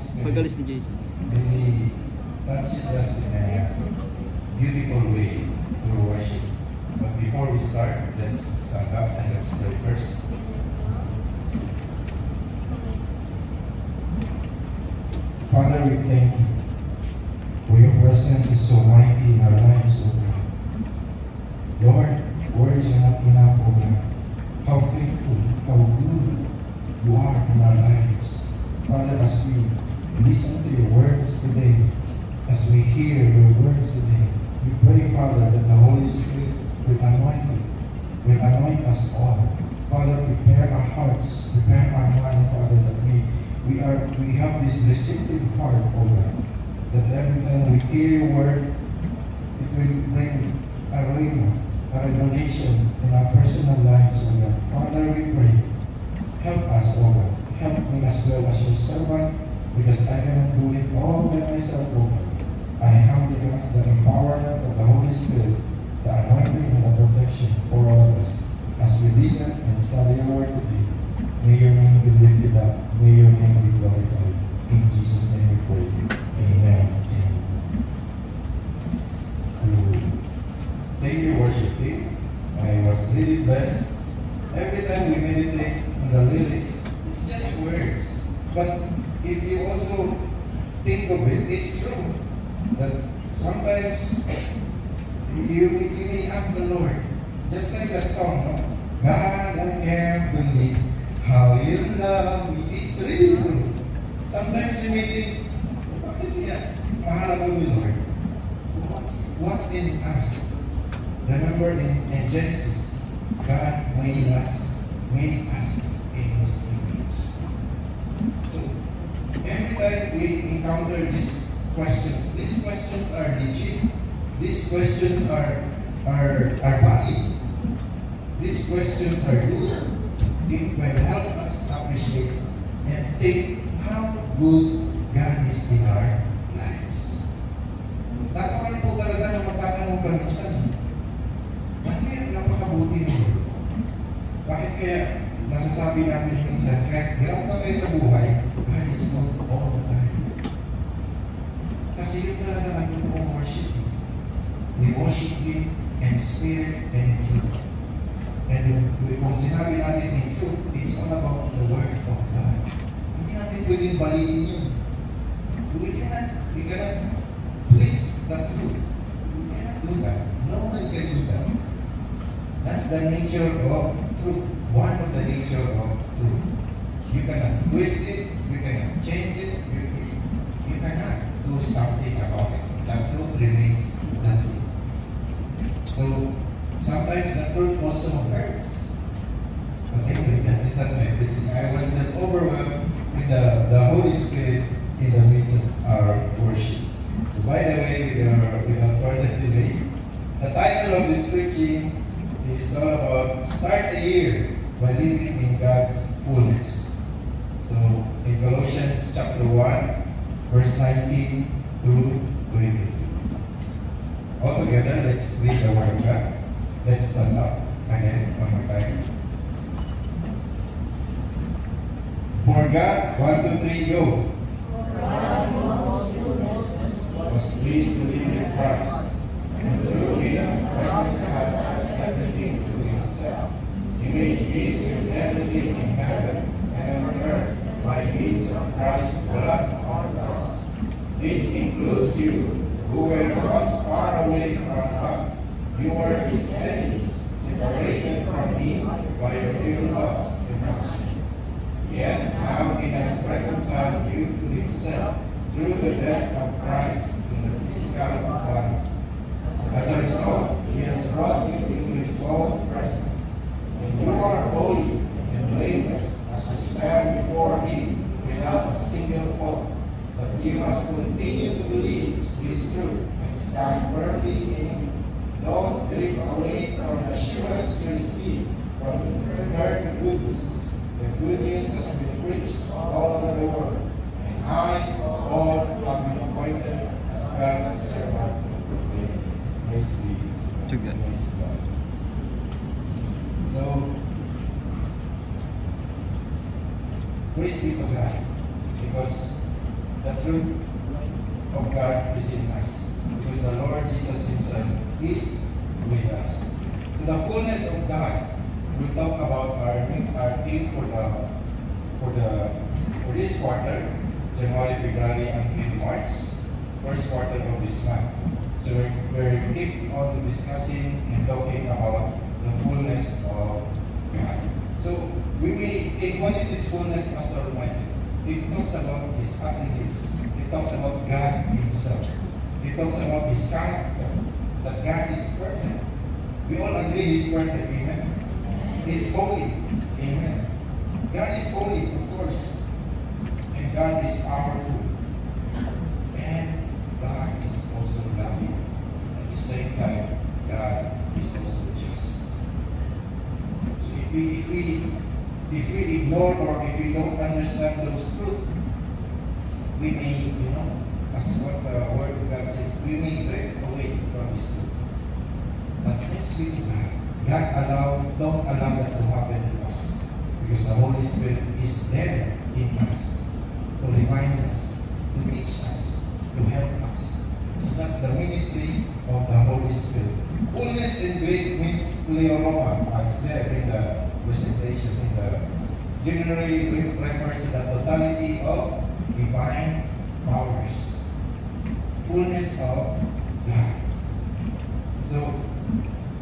songs Pagalis ni Jason. really touches us in a beautiful way through worship. But before we start, let's stand up and let's pray first. Father, we thank you for your presence is so mighty in our lives, O God. Lord, words are not enough, O God. How faithful, how good you are in our lives. Father, as we listen to your words today, as we hear your words today, we pray, Father, that the Holy Spirit will anoint us all. Father, prepare our hearts, prepare our mind, Father, that we have this receptive heart, O God, that every time we hear your word, it will bring a rhema, a revelation in our personal lives, O God. Father, we pray, help us, O God. Help me as well as your servant, because I cannot do it all by myself, O God. I humbly ask the empowerment of the Holy Spirit, the anointing and the protection for all of us. As we listen and study your word today, may your name be lifted up. May your name be glorified. In Jesus' name we pray. Amen. So, thank you, worship team. I was really blessed. Every time we meditate on the lyrics, it's just words. But if you also think of it, it's true that sometimes you may ask the Lord, just like that song, no? God, I can't believe how you love me. It's really true. Sometimes you may think, bakit yan? Mahal ako ni Lord. What's in us? Remember in Genesis, God made us in His image. So, every time we encounter these questions are legit. These questions are valid. These questions are good. It will help us appreciate and think how good God is in our lives. Tataman po talaga na magtatanong ka minsan, bakit napakabuti ni Lord? Bakit kaya nasasabi natin minsan, kahit hirap na tayo sa buhay, God is good all the time. Kasi yun talaga ang totoong worship. We worship Him in spirit and in truth. And kung sinabi natin in truth, it's all about the Word of God. Hindi natin pwedeng baliin yun. We cannot twist the truth. We cannot do that. No one can do that. That's the nature of truth. One of the nature of truth. You cannot twist it. You cannot change it. You cannot do something about it. The truth remains the truth. So, sometimes the truth also hurts. But anyway, that is not my preaching. I was just overwhelmed with the Holy Spirit in the midst of our worship. So by the way, without further delay, the title of this preaching is all about Start the Year by Living in God's Fullness. So in Colossians chapter 1, verse 19 to 20. All together, let's read the Word of God. Let's stand up again one more time. For God, 1, 2, 3, go. Was pleased to live in Christ, and through Him reconcile everything to Himself. He made peace with everything in heaven and on earth by means of Christ's blood on the cross. This includes you, who were once far away from God. You were His enemies, separated from Him by your evil thoughts and actions. Yet now He has reconciled you to Himself through the death of Christ in the physical body. As a result, He has brought you into His own presence, and you are holy and blameless as you stand before Him without a single fault. But you must continue to believe this truth and stand firmly in Him. Don't drift away from the assurance you receive from heard the good news. The good news has been preached all over the world, and I, all, have been appointed as God's servant to proclaim. Praise be to God. So, praise be to God, because the truth of God is in us. Because the Lord Jesus Himself is with us. To the fullness of God, we'll talk about our theme for this quarter, January, February, until March, first quarter of this month. So we're keep on discussing and talking about the fullness of God. So we may think, what is this fullness, Pastor Almighty? It talks about His attributes. It talks about God Himself. It talks about His character, that God is perfect. We all agree He's perfect, amen? He's holy, amen? God is holy, of course. And God is powerful. And God is also loving. At the same time, God is also just. So if we ignore or if we don't understand those truths, we may, as what the Word of God says, we may drift away from His truth. But thanks be to God. God don't allow that to happen to us. Because the Holy Spirit is there in us to remind us, to teach us, to help us. So that's the ministry of the Holy Spirit. Fullness in Greek means pleroma. It's there in the presentation. Generally refers to the totality of divine powers. Fullness of God. So,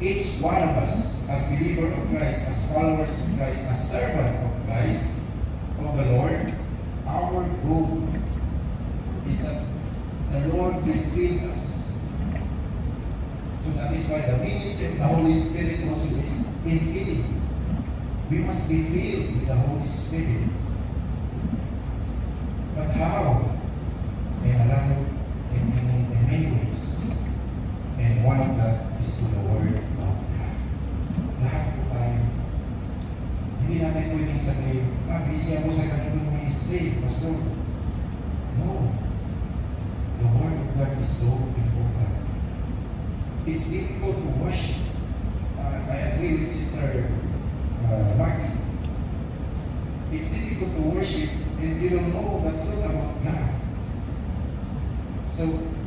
each one of us, as believer of Christ, as followers of Christ, as servant of Christ, of the Lord, our goal is that the Lord will fill us. So that is why the ministry of the Holy Spirit also is in filling. We must be filled with the Holy Spirit. But how? In many ways. And one of that is to the Word of God. Lahat po tayo. Hindi natin pwedeng sabihin, busy ako sa ganitong ministry, Pastor. No. The Word of God is so important. It's difficult to worship. I agree with Sister Maggie. It's difficult to worship and you don't know the truth about God. So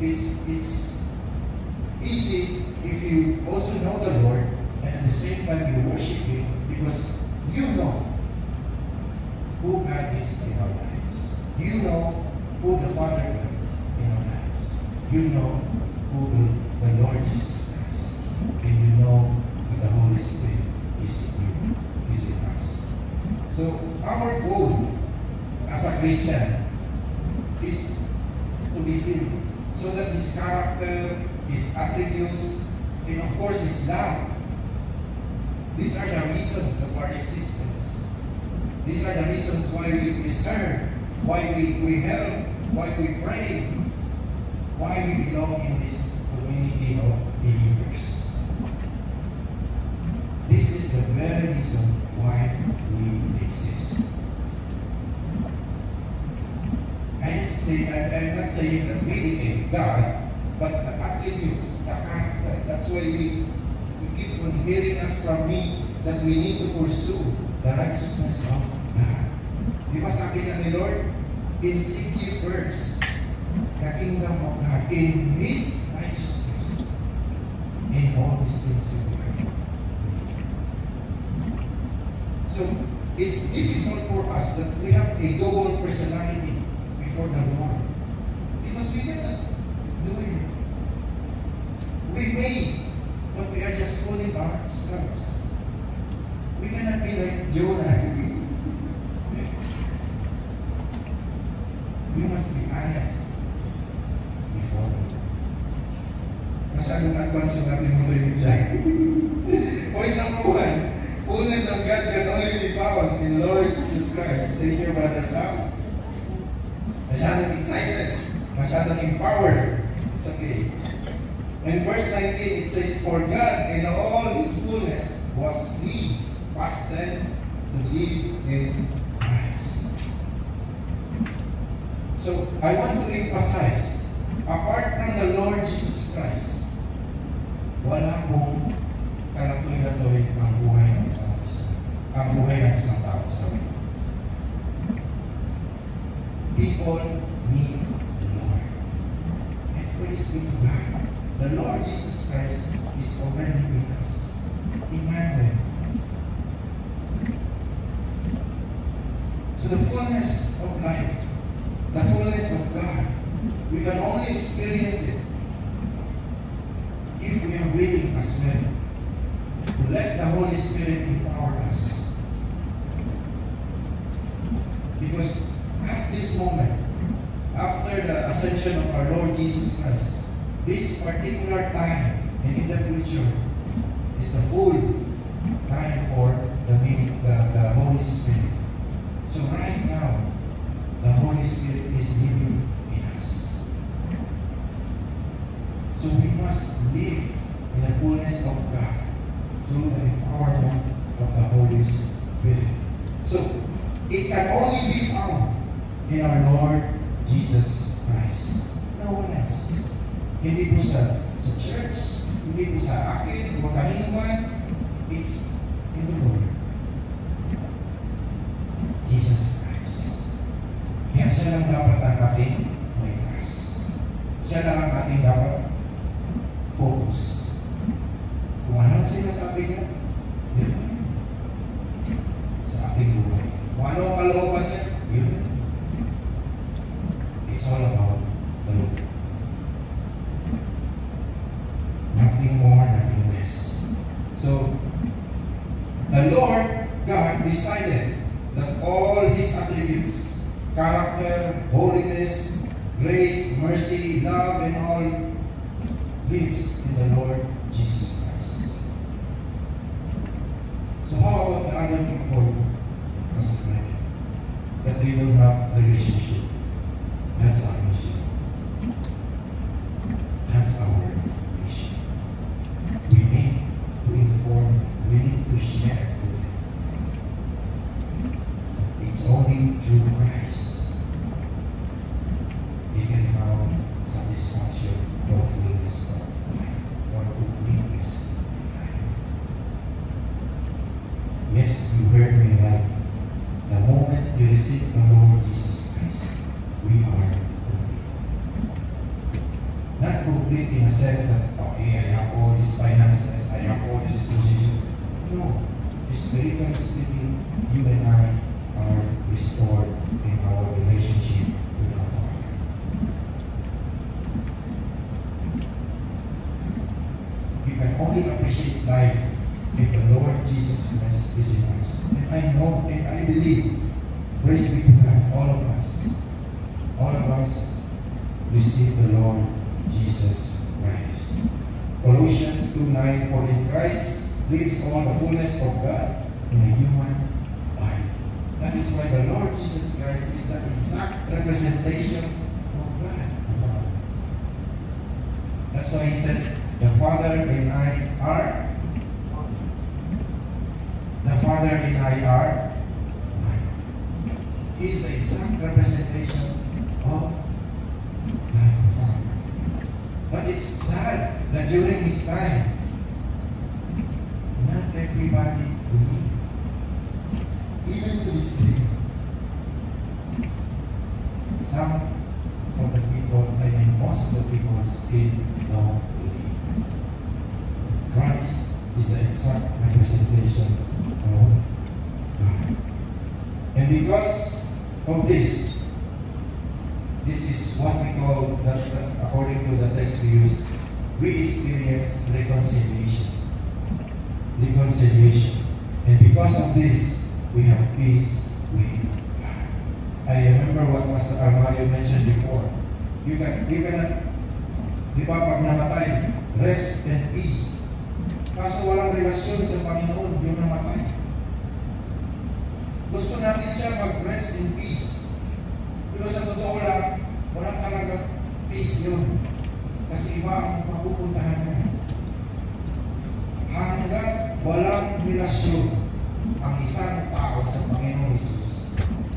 it's easy if you also know the Lord and at the same time you worship Him because you know who God is in our lives. You know who the Father God in our lives. You know who the Lord Jesus Christ. And you know that the Holy Spirit is in you, is in us. So our goal as a Christian is to be filled so that His character, His attributes, and of course His love. These are the reasons of our existence. These are the reasons why we serve, why we help, why we pray, why we belong in this community of believers. This is the very reason why we exist. I'm not saying that we became God, but the attributes, the character. That's why we keep on hearing us from me that we need to pursue the righteousness of God. Di ba sabi nga ni Lord, in seek ye first the kingdom of God, in His righteousness, and all these things will be added. So, it's difficult for us that we have a double personality before the Lord. Because we cannot do it. We may, but we are just fooling ourselves. We cannot be like Jonah. We must be honest before the Lord. Masyadong advance yung ating mundo yung dyan. Point number 1. Fullness of God can only be found in Lord Jesus Christ. Thank you, Brother Sam. Masyadong excited. Masyadong empowered. It's okay. In verse 19, it says, for God in all His fullness was pleased, past tense, to live in Christ. So, I want to emphasize, apart from the Lord Jesus Christ, wala pong kalatoy-latoy ang buhay ng isang tao. Sorry. people need the Lord. And praise be to God. The Lord Jesus Christ is already in us. Emmanuel. So the fullness of life, the fullness of God, we can only experience it if we are willing as well to let the Holy Spirit empower us. Because at this moment, after the ascension of our Lord Jesus Christ, this particular time and in the future is the full time for the Holy Spirit. So right now, the Holy Spirit is living in us. So we must live in the fullness of God through the empowerment of the Holy Spirit. So it can only be found in our Lord Jesus Christ. No one else. Hindi po sa church, hindi po sa akin, o kanino man. It's in the Lord Jesus Christ. Kaya siya lang dapat ang ating may trust. Siya lang ang ating dapat focus. Kung ano sinasabi niya, yun. Sa ating buhay. Kung ano ang kalooban niya, yun. It's all about the Lord. Nothing more, nothing less. So, the Lord God decided that all His attributes, character, holiness, grace, mercy, love, and all lives in the Lord Jesus Christ. So how about the other people, that they don't have relationship? That's our mission. That's our mission. We need to inform them. We need to share with them. It's only through Christ we can have satisfaction or fullness of life or completeness in life. Yes, you heard me right. The moment you receive the Lord Jesus Christ, we are complete. Not complete in a sense that, okay, I have all these finances, I have all this position. No. Spiritually speaking, you and I are restored in our relationship with our Father. We can only appreciate life if the Lord Jesus Christ is in us. And I know and I believe, praise be to God, all of us receive the Lord Jesus Christ. Colossians 2:9, for in Christ lives all the fullness of God in a human body. That is why the Lord Jesus Christ is the exact representation of God the Father. That's why He said, the Father and I are one. He is the exact representation of God the Father. But it's sad that during His time, not everybody believed. Even to this day, some of the people, most of the people still don't believe. Christ is the exact representation of God. And because of this is what we call, that according to the text we use, we experience reconciliation. Reconciliation. And because of this, we have peace with God. I remember what Pastor Armario mentioned before. You cannot, di ba, pag namatay, rest and peace. Kaso walang relasyon sa Panginoon yung namatay. Gusto natin siya mag-rest in peace. Pero sa totoo lang, wala talaga peace yun. Kasi iba ang mapupuntahan niya. Hanggang walang relasyon ang isang tao sa Panginoon Jesus,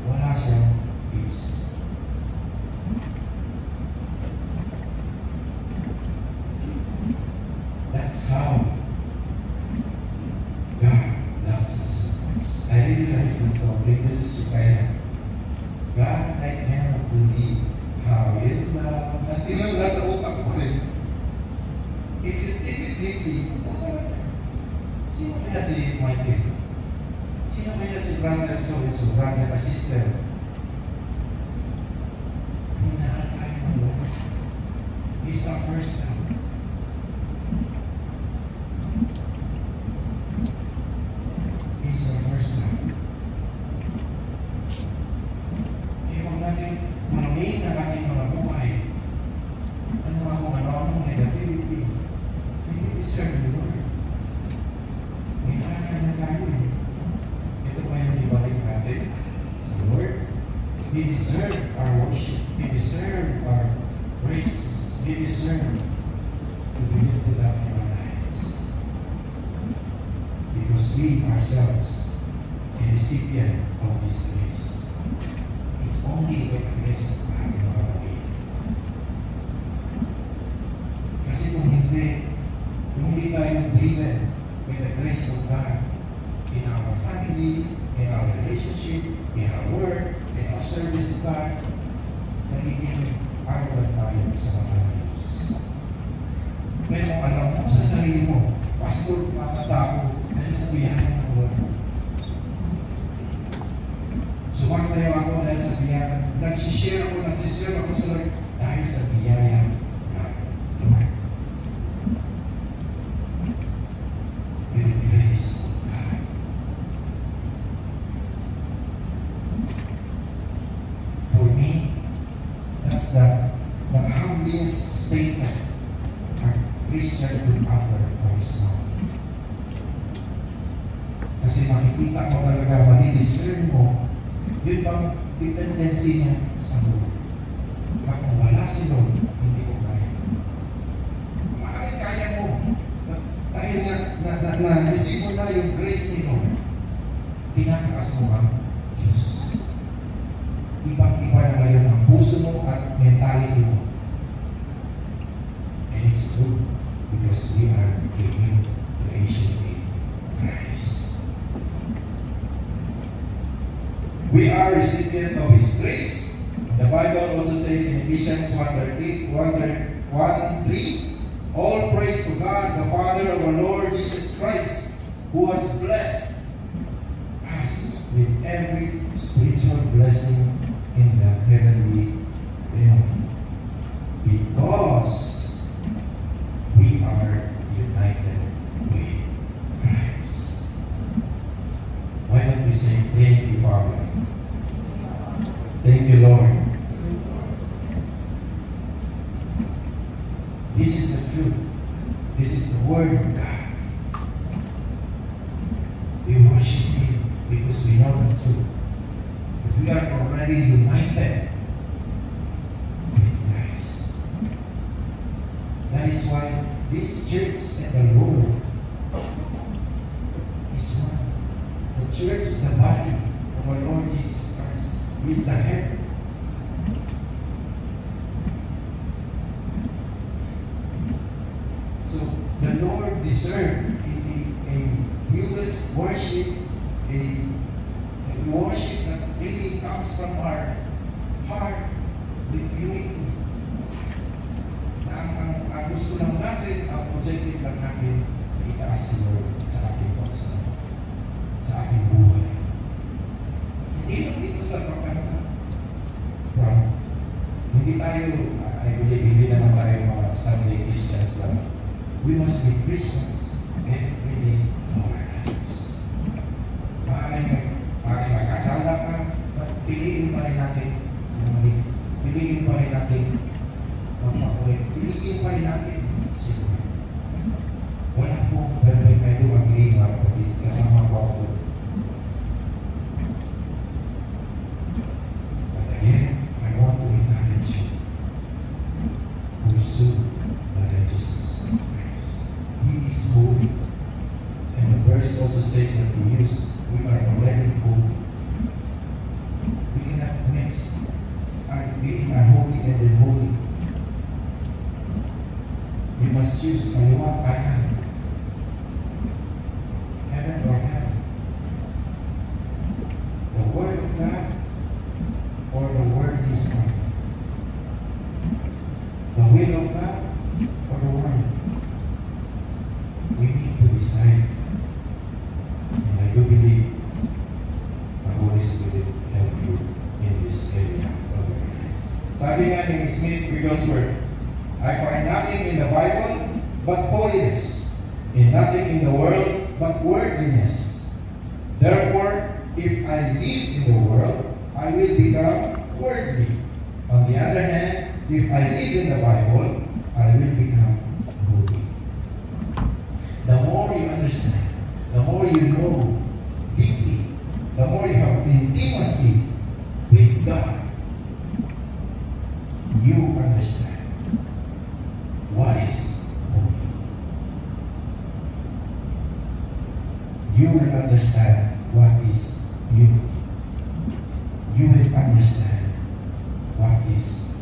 wala siyang peace. That's how God loves us so much. I really like this song. This is Shikaya. God, I cannot do until lang nasa utak ko rin. If you think it deeply, ito talaga. Sino kaya si Michael? Sino kaya si brother so-and-so, brother, sister? Minahal tayo ng Lord. He's our first love. He's our first love. Kaya huwag natin manuhin ang ating mga buhay. Anong negativity. Hindi we serve the Lord. Minahal na tayo eh. Ito ba yung ibalik natin sa Lord? We deserve our worship. We deserve our praises. We deserve to be lifted up in our lives. Because we ourselves are recipient of His grace. It's only by the grace of God, mga kapatid. Kasi kung hindi tayo driven by the grace of God in our family, in our relationship, in our work, in our service to God, nagiging arrogant tayo sa mga Diyos. Pero kung alam mo sa sarili mo, Pastor, mga tao, dahil sa biyaya ng Lord. Sumasayaw ako dahil sa biyaya. Nagsishare ako sa Lord dahil sa biyaya ng Lord. With the grace of God. For me, that's the humblest statement a Christian could utter for his mouth. Kasi makikita mo talaga, mali-discern mo, yun bang dependency niya sa Lord. Kung wala si Lord, hindi ko kaya. Maaaring kaya mo. Dahil na-receive mo na yung grace ni Lord, pinataas mo ang Diyos. Ibang-iba na ngayon ang puso mo at mentality mo. And it's true because we are a new creation in Christ. We are recipient of His grace. The Bible also says in Ephesians 1:3, all praise to God, the Father of our Lord Jesus Christ, who has blessed us with every spiritual blessing in the heavenly realm. Because we are united with Christ. Why don't we say, thank you, Father? Thank you, Lord. This is the truth. This is the Word of God. We worship Him because we know the truth. That we are already united with Christ. That is why this church and the Lord is one. The church is the body of our Lord Jesus Christ. He is the head. So the Lord deserves a purest worship, a worship that really comes from our heart with purity. Na ang gusto lang natin, ang objective lang natin, ay itaas si Lord sa ating pagsama, sa ating buhay. Hindi lang dito sa pagkanta. Hindi tayo, I believe, hindi naman tayo mga Sunday Christians lang. We must be Christians every day of our lives. Maaaring magkasala ka, but piliin pa rin natin bumalik. Piliin pa rin natin magpakulit. Piliin pa rin natin si Lord. Wala pong perfect kayo mag-ring mga kapatid kasama ko ako. But again, I want to encourage you. Pursue the righteousness of Christ. He is holy. And the verse also says that we are already holy. We cannot mix being unholy and then holy. You must choose kaliwa kanan. Heaven or hell. The Word of God or the worldly stuff. The of God or the world? We need to decide. And I do believe the Holy Spirit help you in this area of your life. Sabi nga ni Smith Wigglesworth, I find nothing in the Bible but holiness, and nothing in the world but worldliness. Therefore, if I live in the world, I will become worldly. On the other hand, if I live in the Bible, I will become holy. The more you understand, the more you know deeply, the more you have intimacy with God, you understand what is holy. You will understand what is unity. You will understand what is